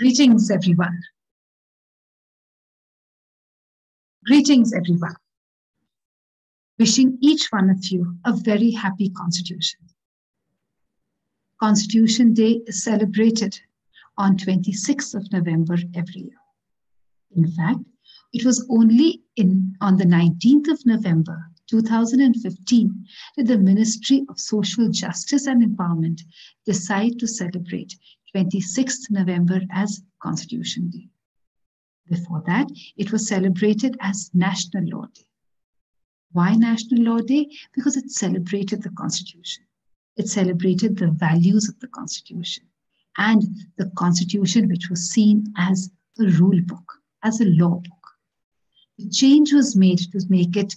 Greetings, everyone. Greetings, everyone. Wishing each one of you a very happy Constitution. Constitution Day is celebrated on 26th of November every year. In fact, it was only on the 19th of November 2015 that the Ministry of Social Justice and Empowerment decided to celebrate 26th November as Constitution Day. Before that, it was celebrated as National Law Day. Why National Law Day? Because it celebrated the Constitution. It celebrated the values of the Constitution and the Constitution, which was seen as a rule book, as a law book. The change was made to make it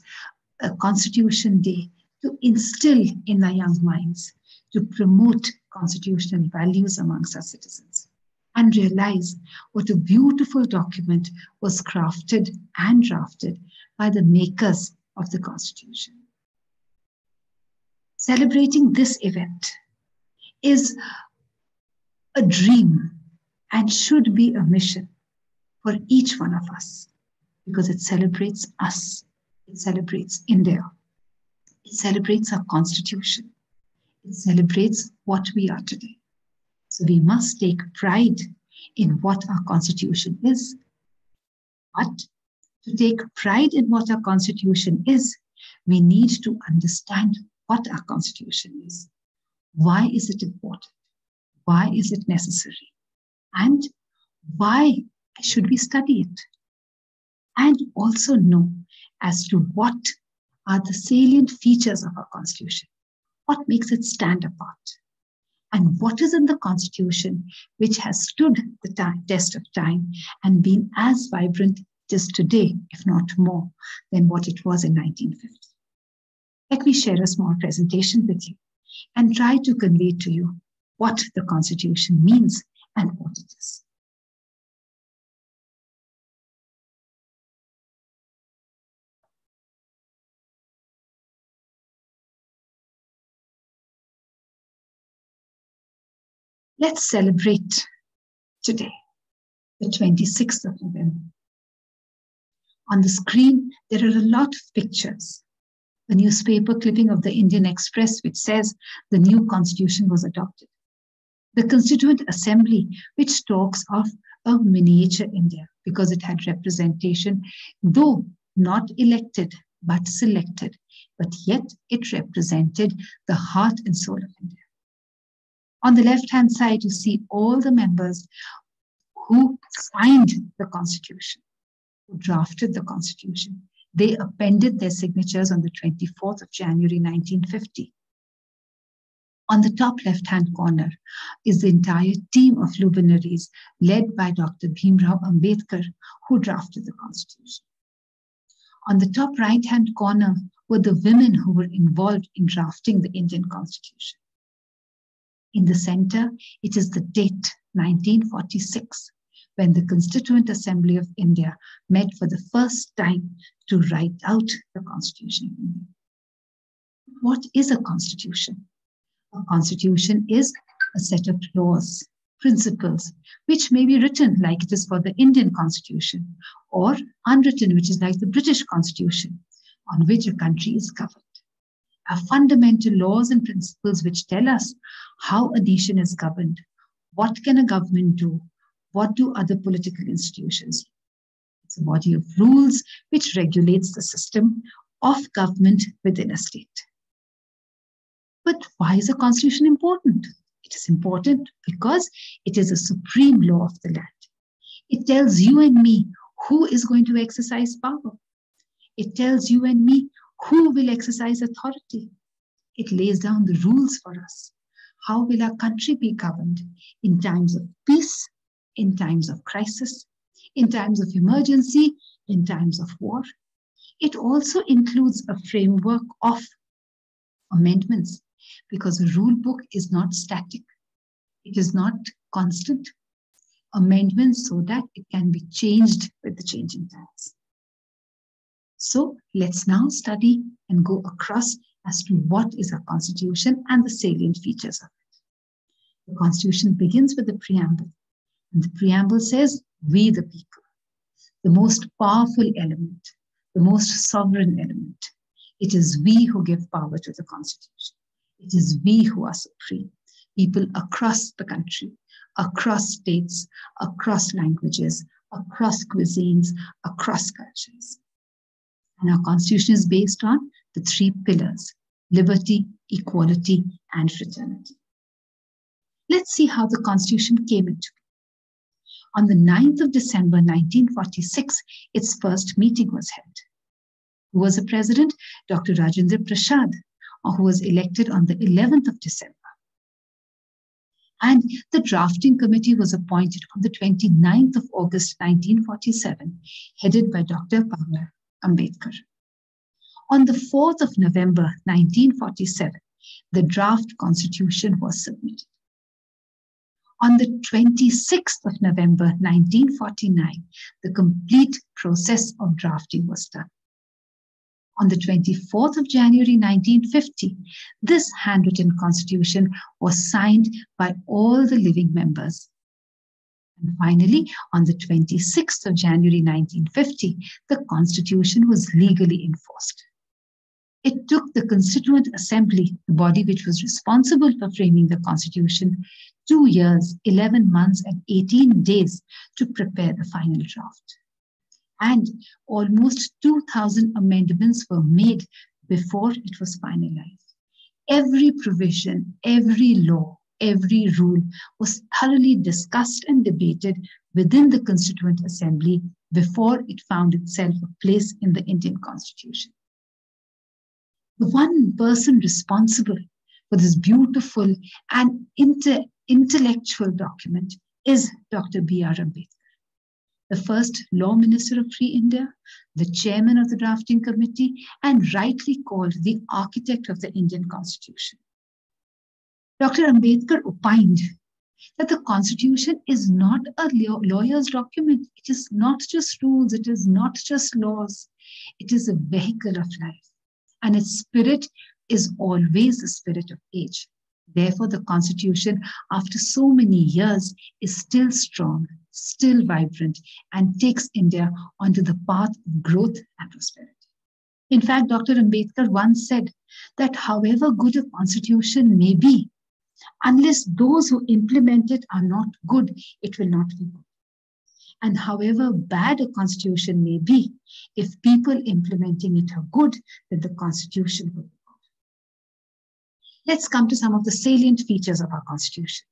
a Constitution Day to instill in our young minds, to promote constitutional values amongst our citizens, and realize what a beautiful document was crafted and drafted by the makers of the Constitution. Celebrating this event is a dream and should be a mission for each one of us, because it celebrates us, it celebrates India, it celebrates our Constitution, it celebrates what we are today. So we must take pride in what our Constitution is. But to take pride in what our Constitution is, we need to understand what our Constitution is. Why is it important? Why is it necessary? And why should we study it? And also know as to what are the salient features of our Constitution. What makes it stand apart? And what is in the Constitution which has stood the test of time and been as vibrant just today, if not more, than what it was in 1950. Let me share a small presentation with you and try to convey to you what the Constitution means and what it is. Let's celebrate today, the 26th of November. On the screen, there are a lot of pictures. A newspaper clipping of the Indian Express, which says the new constitution was adopted. The Constituent Assembly, which talks of a miniature India because it had representation, though not elected, but selected, but yet it represented the heart and soul of India. On the left-hand side, you see all the members who signed the Constitution, who drafted the Constitution. They appended their signatures on the 24th of January, 1950. On the top left-hand corner is the entire team of luminaries led by Dr. Bhimrao Ambedkar, who drafted the Constitution. On the top right-hand corner were the women who were involved in drafting the Indian Constitution. In the center, it is the date, 1946, when the Constituent Assembly of India met for the first time to write out the Constitution of India. What is a constitution? A constitution is a set of laws, principles, which may be written like it is for the Indian Constitution, or unwritten, which is like the British Constitution, on which a country is governed. Are fundamental laws and principles which tell us how a nation is governed, what can a government do, what do other political institutions do. It's a body of rules which regulates the system of government within a state. But why is a constitution important? It is important because it is a supreme law of the land. It tells you and me who is going to exercise power. It tells you and me who will exercise authority. It lays down the rules for us. How will our country be governed in times of peace, in times of crisis, in times of emergency, in times of war? It also includes a framework of amendments, because a rule book is not static. It is not constant. Amendments so that it can be changed with the changing times. So let's now study and go across as to what is a constitution and the salient features of it. The Constitution begins with the Preamble. And the preamble says, we the people, the most powerful element, the most sovereign element. It is we who give power to the Constitution. It is we who are supreme. People across the country, across states, across languages, across cuisines, across cultures. And our Constitution is based on the three pillars: liberty, equality, and fraternity. Let's see how the Constitution came into being. On the 9th of December 1946, its first meeting was held. Who was the president? Dr. Rajendra Prasad, who was elected on the 11th of December. And the drafting committee was appointed on the 29th of August 1947, headed by Dr. Ambedkar. On the 4th of November 1947, the draft constitution was submitted. On the 26th of November 1949, the complete process of drafting was done. On the 24th of January 1950, this handwritten constitution was signed by all the living members. And finally, on the 26th of January 1950, the constitution was legally enforced. It took the Constituent Assembly, the body which was responsible for framing the constitution, 2 years, 11 months, and 18 days to prepare the final draft. And almost 2,000 amendments were made before it was finalized. Every provision, every law, every rule was thoroughly discussed and debated within the Constituent Assembly before it found itself a place in the Indian Constitution. The one person responsible for this beautiful and intellectual document is Dr. B.R. Ambedkar, the first Law Minister of Free India, the chairman of the drafting committee, and rightly called the architect of the Indian Constitution. Dr. Ambedkar opined that the Constitution is not a lawyer's document. It is not just rules. It is not just laws. It is a vehicle of life. And its spirit is always the spirit of age. Therefore, the Constitution, after so many years, is still strong, still vibrant, and takes India onto the path of growth and prosperity. In fact, Dr. Ambedkar once said that however good a constitution may be, unless those who implement it are not good, it will not be good. And however bad a constitution may be, if people implementing it are good, then the constitution will be good. Let's come to some of the salient features of our constitution.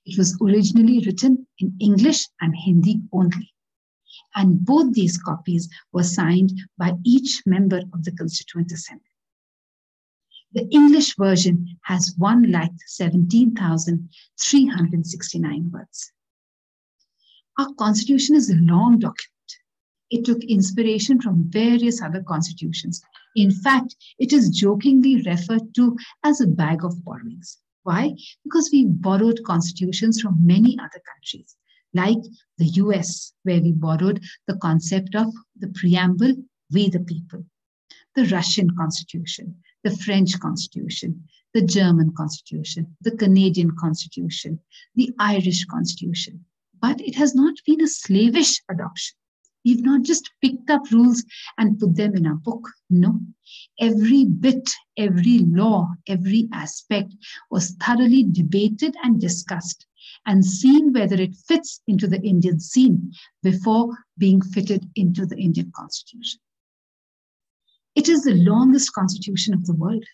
It was originally written in English and Hindi only. And both these copies were signed by each member of the Constituent Assembly. The English version has 1,17,369 words. Our constitution is a long document. It took inspiration from various other constitutions. In fact, it is jokingly referred to as a bag of borrowings. Why? Because we borrowed constitutions from many other countries, like the US, where we borrowed the concept of the preamble, we the people, the Russian constitution, the French constitution, the German constitution, the Canadian constitution, the Irish constitution. But it has not been a slavish adoption. We've not just picked up rules and put them in our book. No. Every bit, every law, every aspect was thoroughly debated and discussed and seen whether it fits into the Indian scene before being fitted into the Indian Constitution. It is the longest constitution of the world.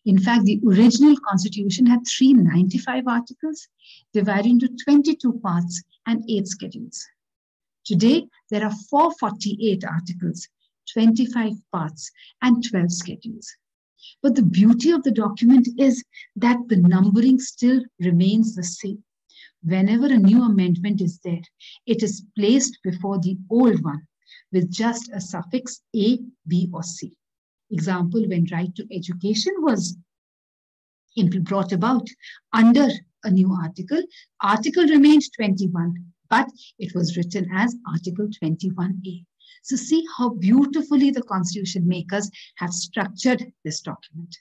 In fact, the original constitution had 395 articles divided into 22 parts and 8 schedules. Today, there are 448 articles, 25 parts, and 12 schedules. But the beauty of the document is that the numbering still remains the same. Whenever a new amendment is there, it is placed before the old one with just a suffix A, B, or C. Example, when right to education was brought about under a new article remained 21, but it was written as Article 21A. So see how beautifully the Constitution makers have structured this document.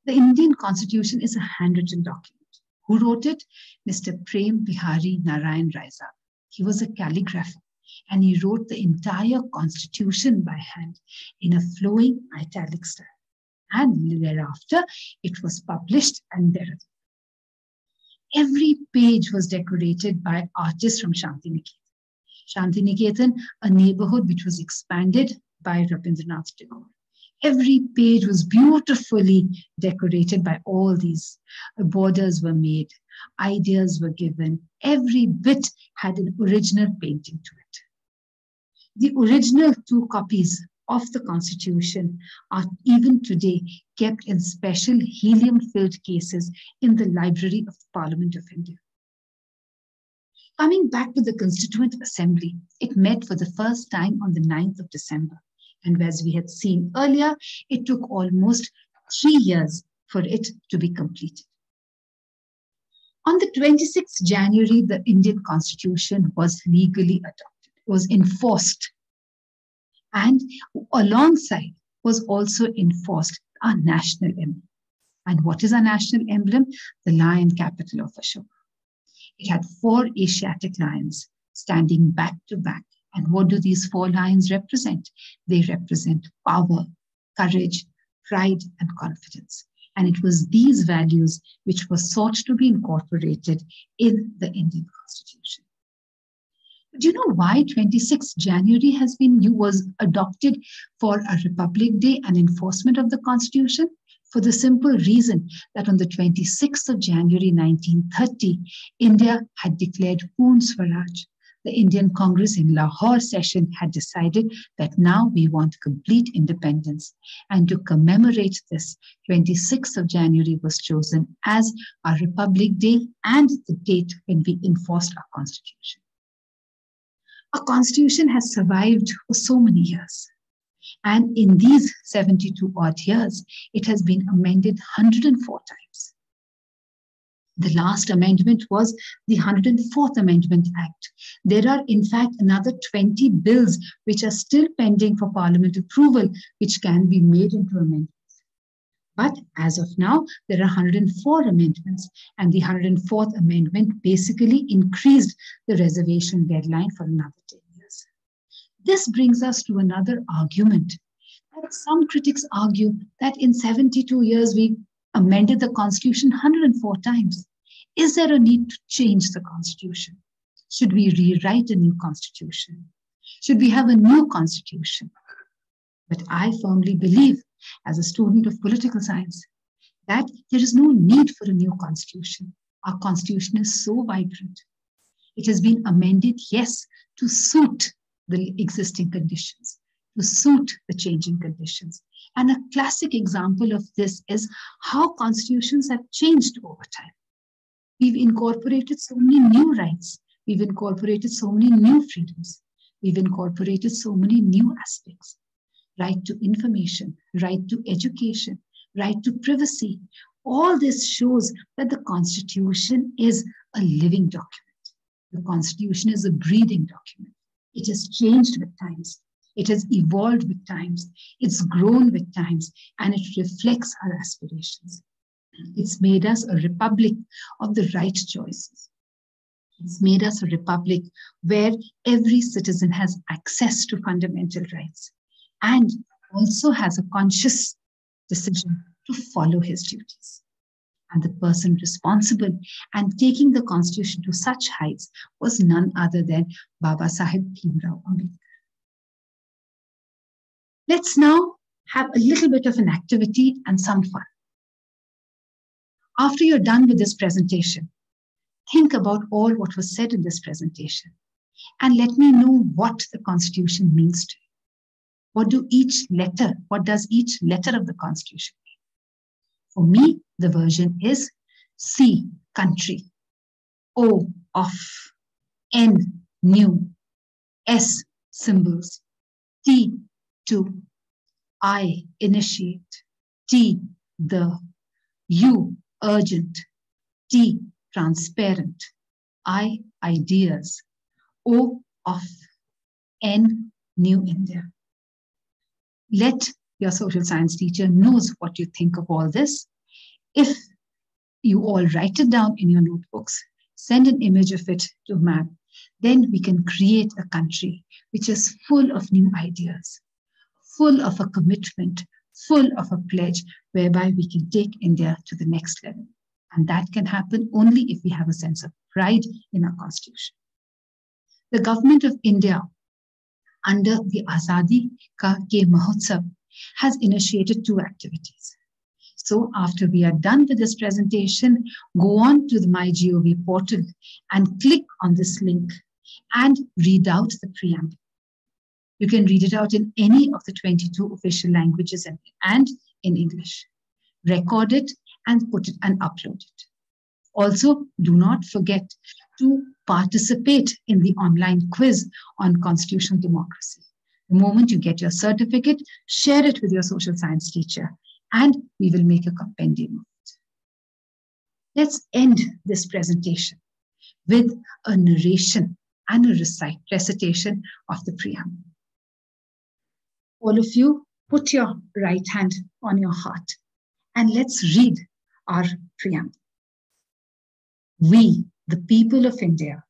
The Indian Constitution is a handwritten document. Who wrote it? Mr. Prem Bihari Narayan Raisa. He was a calligrapher, and he wrote the entire constitution by hand in a flowing italic style. And thereafter, it was published, and every page was decorated by artists from Shantiniketan. Shantiniketan, a neighborhood which was expanded by Rabindranath Tagore. Every page was beautifully decorated by all these. Borders were made, ideas were given. Every bit had an original painting to it. The original 2 copies of the Constitution are even today kept in special helium-filled cases in the Library of the Parliament of India. Coming back to the Constituent Assembly, it met for the first time on the 9th of December. And as we had seen earlier, it took almost 3 years for it to be completed. On the 26th January, the Indian Constitution was legally adopted, was enforced. And alongside was also enforced our national emblem. And what is our national emblem? The lion capital of Ashoka. It had 4 Asiatic lions standing back to back. And what do these 4 lions represent? They represent power, courage, pride, and confidence. And it was these values which were sought to be incorporated in the Indian Constitution. Do you know why 26th January was adopted for a Republic Day and enforcement of the Constitution? For the simple reason that on the 26th of January 1930, India had declared Poorn Swaraj. The Indian Congress in Lahore session had decided that now we want complete independence. And to commemorate this, 26th of January was chosen as our Republic Day and the date when we enforced our Constitution. Our Constitution has survived for so many years. And in these 72 odd years, it has been amended 104 times. The last amendment was the 104th Amendment Act. There are, in fact, another 20 bills which are still pending for Parliament approval, which can be made into amendments. But as of now, there are 104 amendments, and the 104th Amendment basically increased the reservation deadline for another 10 years. This brings us to another argument. Some critics argue that in 72 years, we amended the Constitution 104 times. Is there a need to change the Constitution? Should we rewrite a new Constitution? Should we have a new Constitution? But I firmly believe, as a student of political science, that there is no need for a new Constitution. Our Constitution is so vibrant. It has been amended, yes, to suit the existing conditions, to suit the changing conditions. And a classic example of this is how constitutions have changed over time. We've incorporated so many new rights. We've incorporated so many new freedoms. We've incorporated so many new aspects. Right to information, right to education, right to privacy. All this shows that the Constitution is a living document. The Constitution is a breathing document. It has changed with times. It has evolved with times. It's grown with times, and it reflects our aspirations. It's made us a republic of the right choices. It's made us a republic where every citizen has access to fundamental rights and also has a conscious decision to follow his duties. And the person responsible and taking the Constitution to such heights was none other than Baba Saheb Bhimrao Ambedkar. Let's now have a little bit of an activity and some fun. After you're done with this presentation, think about all what was said in this presentation and let me know what the Constitution means to you. What does each letter of the Constitution mean? For me, the version is C, country, O, of, N, new, S, symbols, T, to, I, initiate, T, the, U, urgent, T, transparent, I, ideas, O, of, N, new India. Let your social science teacher knows what you think of all this. If you all write it down in your notebooks, send an image of it to ma'am. Then we can create a country which is full of new ideas, full of a commitment, full of a pledge whereby we can take India to the next level. And that can happen only if we have a sense of pride in our constitution. The government of India, under the Azadi Ka Ke Mahotsav, has initiated 2 activities. So after we are done with this presentation, go on to the MyGov portal and click on this link and read out the preamble. You can read it out in any of the 22 official languages and in English. Record it and put it and upload it. Also, do not forget to participate in the online quiz on constitutional democracy. The moment you get your certificate, share it with your social science teacher, and we will make a compendium of it. Let's end this presentation with a narration and a recitation of the preamble. All of you, put your right hand on your heart and let's read our preamble. We, the people of India,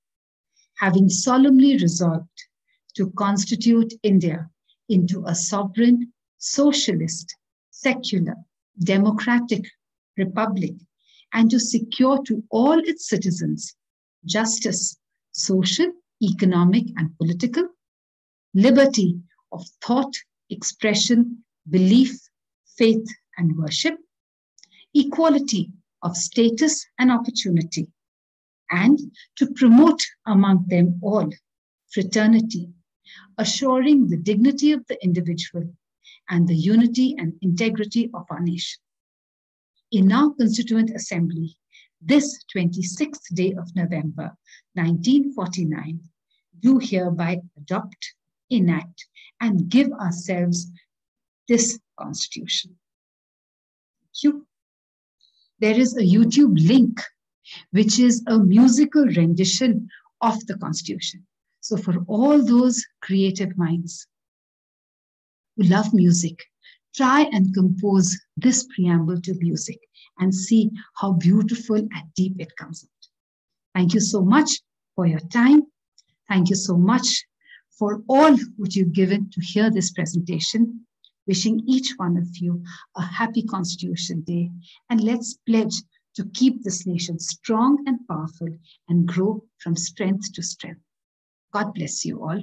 having solemnly resolved to constitute India into a sovereign, socialist, secular, democratic republic, and to secure to all its citizens justice, social, economic, and political, liberty of thought, expression, belief, faith, and worship, equality of status and opportunity, and to promote among them all fraternity, assuring the dignity of the individual and the unity and integrity of our nation. In our Constituent Assembly, this 26th day of November, 1949, do hereby adopt, enact, and give ourselves this Constitution. Thank you. There is a YouTube link, which is a musical rendition of the Constitution. So for all those creative minds who love music, try and compose this preamble to music and see how beautiful and deep it comes out. Thank you so much for your time. Thank you so much for all what you've given to hear this presentation. Wishing each one of you a happy Constitution Day, and let's pledge to keep this nation strong and powerful and grow from strength to strength. God bless you all.